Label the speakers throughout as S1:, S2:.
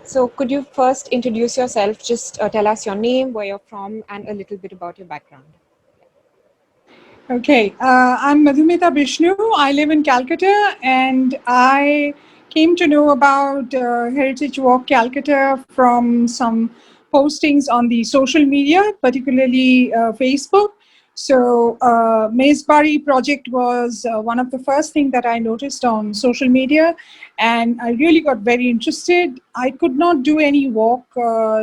S1: So could you first introduce yourself, just tell us your name, where you're from, and a little bit about your background.
S2: Okay, I'm Madhumita Bishnu. I live in Calcutta, and I came to know about Heritage Walk Calcutta from some postings on the social media, particularly Facebook. So, Mezbari project was one of the first things that I noticed on social media, and I really got very interested. I could not do any walk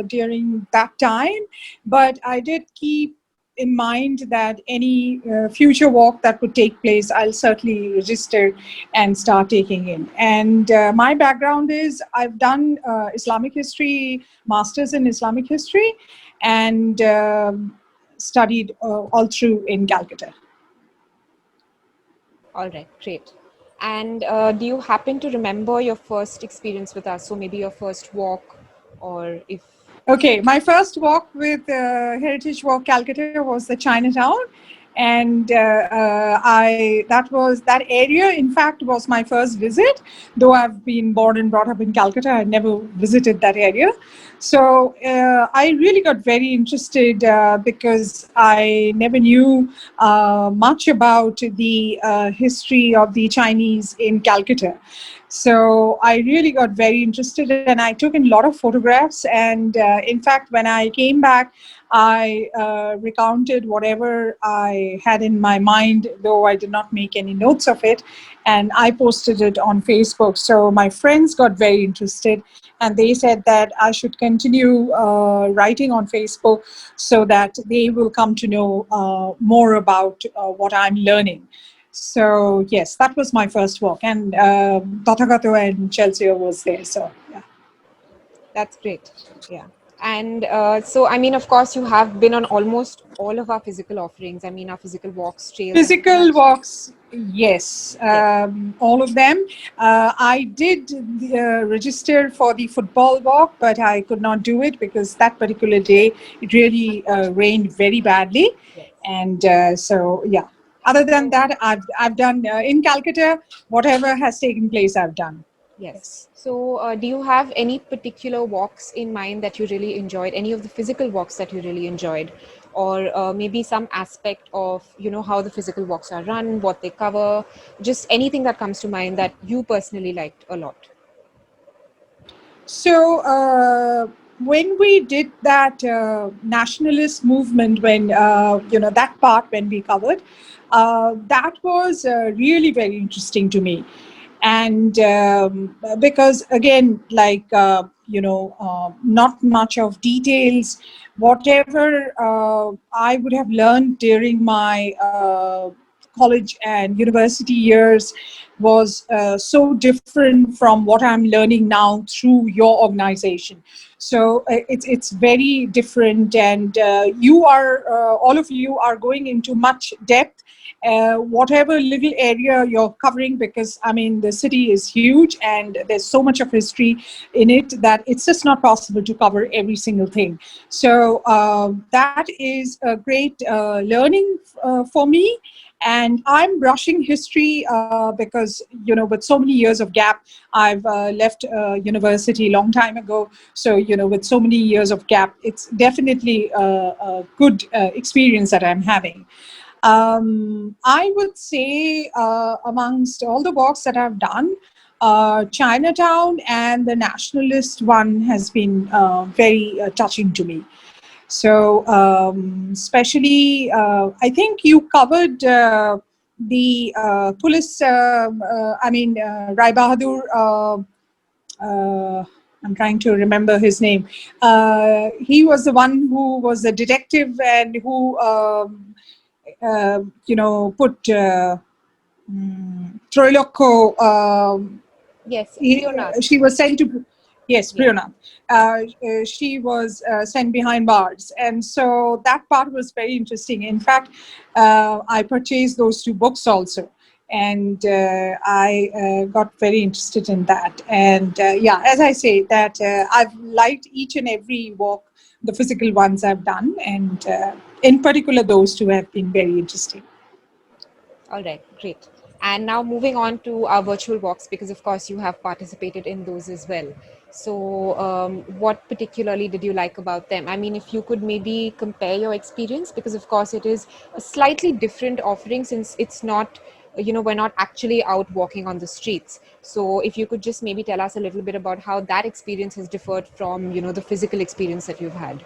S2: during that time, but I did keep in mind that any future walk that would take place, I'll certainly register and start taking in. And my background is I've done Islamic history, masters in Islamic history, and studied all through in Calcutta.
S1: All right, great. And do you happen to remember your first experience with us? So maybe your first walk, or if...
S2: Okay, my first walk with Heritage Walk Calcutta was the Chinatown, and that area. In fact, was my first visit. Though I've been born and brought up in Calcutta, I never visited that area. So I really got very interested because I never knew much about the history of the Chinese in Calcutta. So I really got very interested, and I took in a lot of photographs. And in fact, when I came back, I recounted whatever I had in my mind, though I did not make any notes of it, and I posted it on Facebook. So my friends got very interested, and they said that I should continue writing on Facebook so that they will come to know more about what I'm learning. So yes, that was my first walk, and Tathagato and Chelsea was there. So yeah,
S1: That's great. Yeah. And so, I mean, of course, you have been on almost all of our physical offerings. I mean, our physical walks, trails, and pretty
S2: physical
S1: much.
S2: walks, yes,
S1: Yes.
S2: all of them. I did register for the football walk, but I could not do it because that particular day it really rained very badly,
S1: Yes.
S2: and so yeah. Other than
S1: So,
S2: that, I've done in Calcutta whatever has taken place. I've done.
S1: yes.
S2: Yes.
S1: So, do you have any particular walks in mind that you really enjoyed? Any of the physical walks that you really enjoyed, or maybe some aspect of how the physical walks are run, what they cover, just anything that comes to mind that you personally liked a lot.
S2: So when we did that nationalist movement, when that part when we covered, that was really very interesting to me, and because again, like not much of details, whatever I would have learned during my college and university years was so different from what I'm learning now through your organization. So it's very different, and you are all of you are going into much depth. Whatever little area you're covering, because I mean the city is huge and there's so much of history in it that it's just not possible to cover every single thing. So that is a great learning for me, and I'm brushing history because with so many years of gap, I've left university a long time ago. So with so many years of gap, it's definitely a good experience that I'm having. I would say amongst all the walks that I've done, Chinatown and the nationalist one has been very touching to me. So, especially, I think you covered the police, Rai Bahadur. I'm trying to remember his name. He was the one who was a detective and who, put Troiloko.
S1: Yes, Priyona.
S2: She was sent to, yes,
S1: Yeah.
S2: Priyona. She was sent behind bars, and so that part was very interesting. In fact, I purchased those two books also, and I got very interested in that. And yeah, as I say, that I've liked each and every walk, the physical ones I've done, and in particular, those two have been very interesting.
S1: All right, great. And now moving on to our virtual walks, because of course you have participated in those as well. So, what particularly did you like about them? I mean, if you could maybe compare your experience, because of course it is a slightly different offering since it's not, we're not actually out walking on the streets. So, if you could just maybe tell us a little bit about how that experience has differed from, the physical experience that you've had.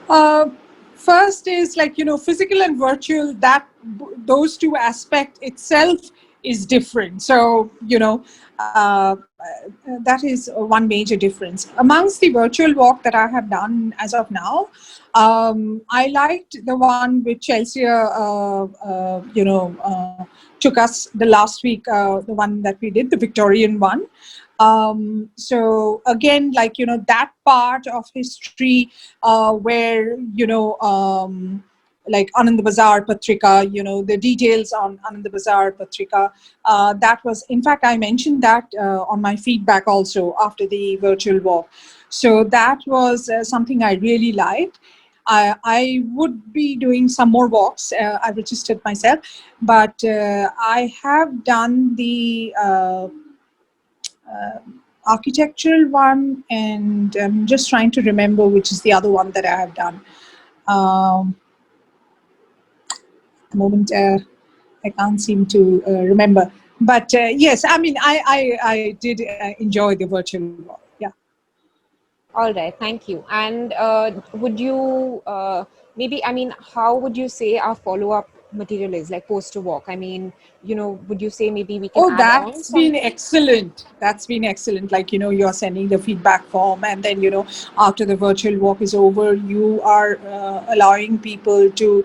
S2: Uh, First is like, physical and virtual, that those two aspect itself is different. So, that is one major difference. Amongst the virtual walk that I have done as of now, I liked the one which Chelsea, took us the last week, the one that we did, the Victorian one. So again, like, that part of history, where, like Anand Bazar Patrika, the details on Anand Bazar Patrika, that was, in fact, I mentioned that on my feedback also after the virtual walk. So that was something I really liked. I would be doing some more walks. I registered myself, but I have done the uh, architectural one, and I'm just trying to remember which is the other one that I have done. The moment I can't seem to remember, but yes, I mean, I did enjoy the virtual walk. Yeah.
S1: All right, thank you. And would you maybe, I mean, how would you say our follow-up material is like poster walk? I mean, would you say maybe we can
S2: Oh,
S1: add on
S2: that's been
S1: something?
S2: excellent. That's been excellent. Like, you're sending the feedback form, and then, after the virtual walk is over, you are allowing people to,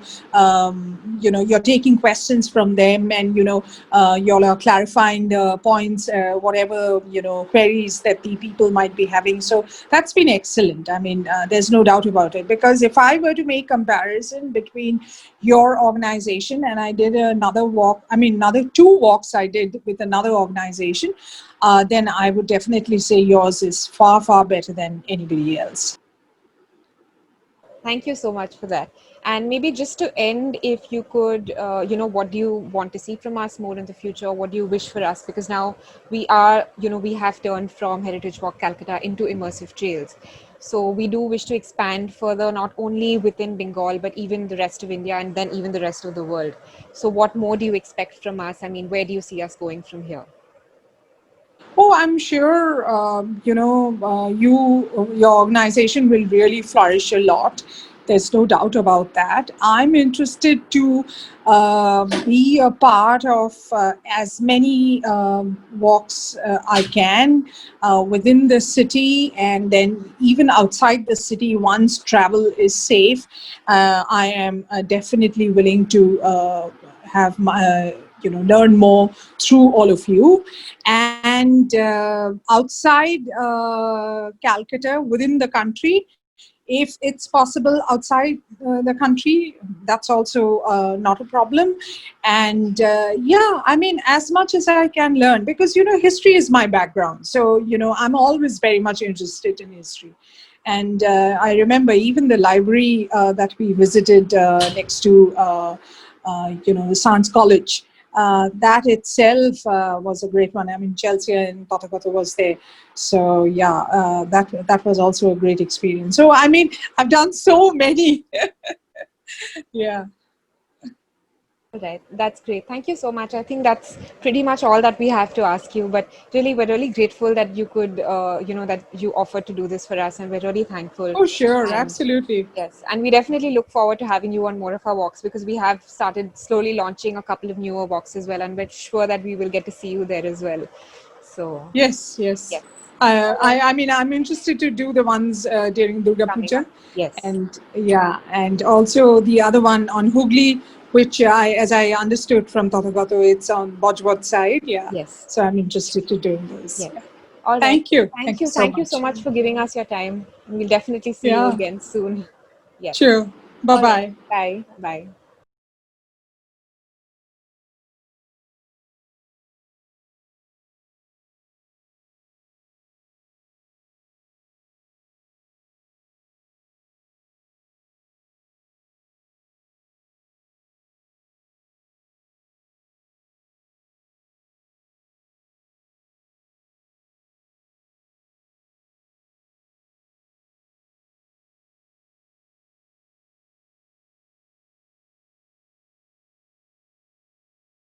S2: you're taking questions from them, and, y'all are clarifying the points, whatever, queries that the people might be having. So that's been excellent. I mean, there's no doubt about it. Because if I were to make comparison between your organization, and I did another walk, I mean, another two walks I did with another organization, then I would definitely say yours is far, far better than anybody else.
S1: Thank you so much for that. And maybe just to end, if you could, what do you want to see from us more in the future? What do you wish for us? Because now we are, we have turned from Heritage Walk Calcutta into Immersive Trails. So we do wish to expand further, not only within Bengal, but even the rest of India and then even the rest of the world. So what more do you expect from us? I mean, where do you see us going from here?
S2: Oh, I'm sure, your organization will really flourish a lot. There's no doubt about that. I'm interested to be a part of as many walks I can within the city, and then even outside the city, once travel is safe. I am definitely willing to have my, learn more through all of you. And outside Calcutta, within the country, if it's possible outside the country, that's also not a problem. And yeah, I mean, as much as I can learn, because history is my background, so I'm always very much interested in history. And I remember even the library that we visited next to the Science College, that itself was a great one. I mean, Chelsea and Kotakota was there. So yeah, that was also a great experience. So I mean, I've done so many. Yeah.
S1: All right, that's great. Thank you so much. I think that's pretty much all that we have to ask you. But really, we're really grateful that you could, that you offered to do this for us, and we're really thankful.
S2: Oh, sure,
S1: And
S2: absolutely.
S1: yes, and we definitely look forward to having you on more of our walks because we have started slowly launching a couple of newer walks as well, and we're sure that we will get to see you there as well. So,
S2: Yes, yes.
S1: yes. All right,
S2: I mean, I'm interested to do the ones during Durga
S1: coming
S2: Puja,
S1: up. Yes,
S2: and yeah, and also the other one on Hooghly, which as I understood from Tathagato, it's on Bojwat side. Yeah,
S1: yes,
S2: so I'm interested to do those.
S1: yes.
S2: Yeah.
S1: All right.
S2: Thank you.
S1: Thank
S2: Thank you
S1: you.
S2: so
S1: Thank you so
S2: much.
S1: much for giving us your time. We'll definitely see you
S2: Yeah,
S1: again soon. Yes.
S2: sure. Bye
S1: All right.
S2: bye.
S1: Bye. Bye.